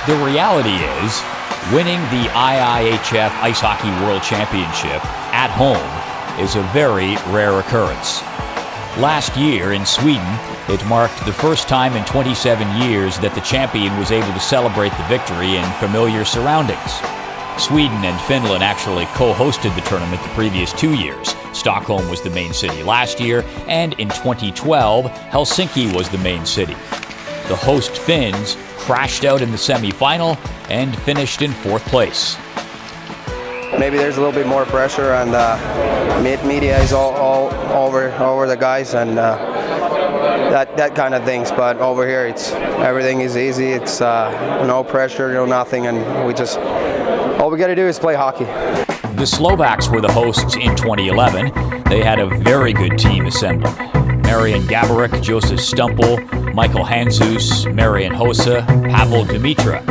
The reality is, winning the IIHF Ice Hockey World Championship at home is a very rare occurrence. Last year in Sweden, it marked the first time in 27 years that the champion was able to celebrate the victory in familiar surroundings. Sweden and Finland actually co-hosted the tournament the previous 2 years. Stockholm was the main city last year, and in 2012, Helsinki was the main city. The host Finns crashed out in the semi-final and finished in 4th place. Maybe there's a little bit more pressure, and media is all over the guys, and that kind of things. But over here, everything is easy. It's no pressure, no nothing, and all we got to do is play hockey. The Slovaks were the hosts in 2011. They had a very good team assembled. Marian Gaborik, Joseph Stumpel, Michael Handzus, Marian Hossa, Pavel Dimitra.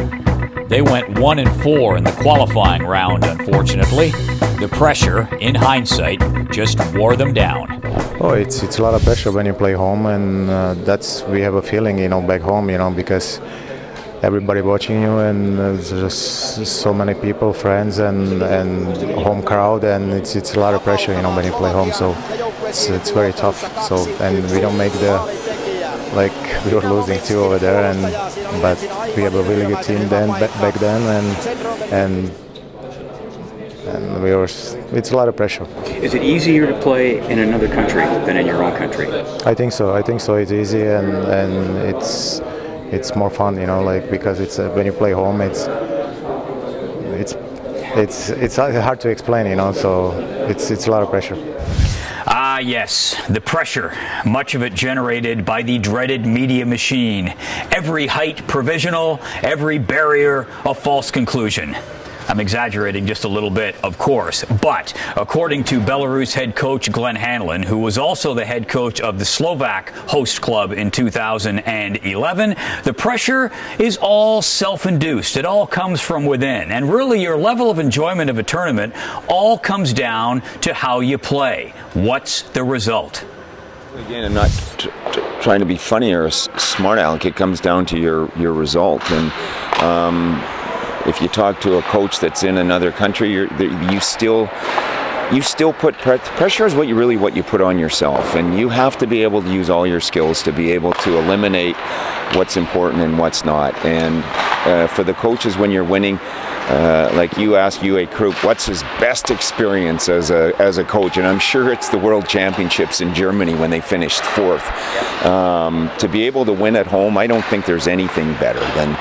They went 1-4 in the qualifying round, unfortunately. The pressure, in hindsight, just wore them down. Oh, it's a lot of pressure when you play home, and we have a feeling, back home, because everybody watching you, and there's just so many people, friends, and home crowd, and it's a lot of pressure, when you play home. So it's very tough. So, and we don't make like we were losing 2 over there, but we have a really good team back then, and it's a lot of pressure. Is it easier to play in another country than in your own country? I think so. It's easy, and it's more fun, because it's when you play home, it's hard to explain, so it's a lot of pressure. Ah, yes, the pressure, much of it generated by the dreaded media machine. Every height provisional, every barrier a false conclusion. I'm exaggerating just a little bit, of course, but according to Belarus head coach Glenn Hanlon, who was also the head coach of the Slovak host club in 2011, the pressure is all self-induced. It all comes from within. And really, your level of enjoyment of a tournament all comes down to how you play. What's the result? Again, I'm not trying to be funny or smart aleck. It comes down to your result. And if you talk to a coach that's in another country, you still put pressure is what you put on yourself, and you have to be able to use all your skills to be able to eliminate what's important and what's not. And for the coaches, when you're winning, like you asked UA Krupp, what's his best experience as a coach? And I'm sure it's the World Championships in Germany when they finished 4th. To be able to win at home, I don't think there's anything better than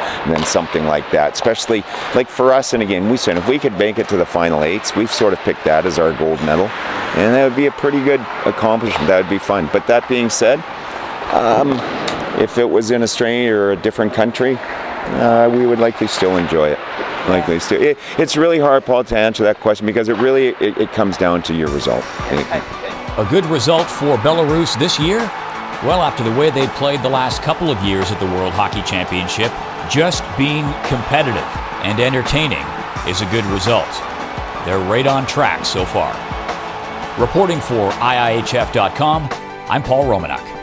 something like that. Especially like for us, and again, we said if we could make it to the final 8s, we've sort of picked that as our gold medal, and that would be a pretty good accomplishment. That would be fun. But that being said, if it was in Australia or a different country, we would likely still enjoy it. It's really hard, Paul, to answer that question, because it comes down to your result. A good result for Belarus this year? Well, after the way they'd played the last couple of years at the World Hockey Championship, just being competitive and entertaining is a good result. They're right on track so far. Reporting for IIHF.com, I'm Paul Romanuk.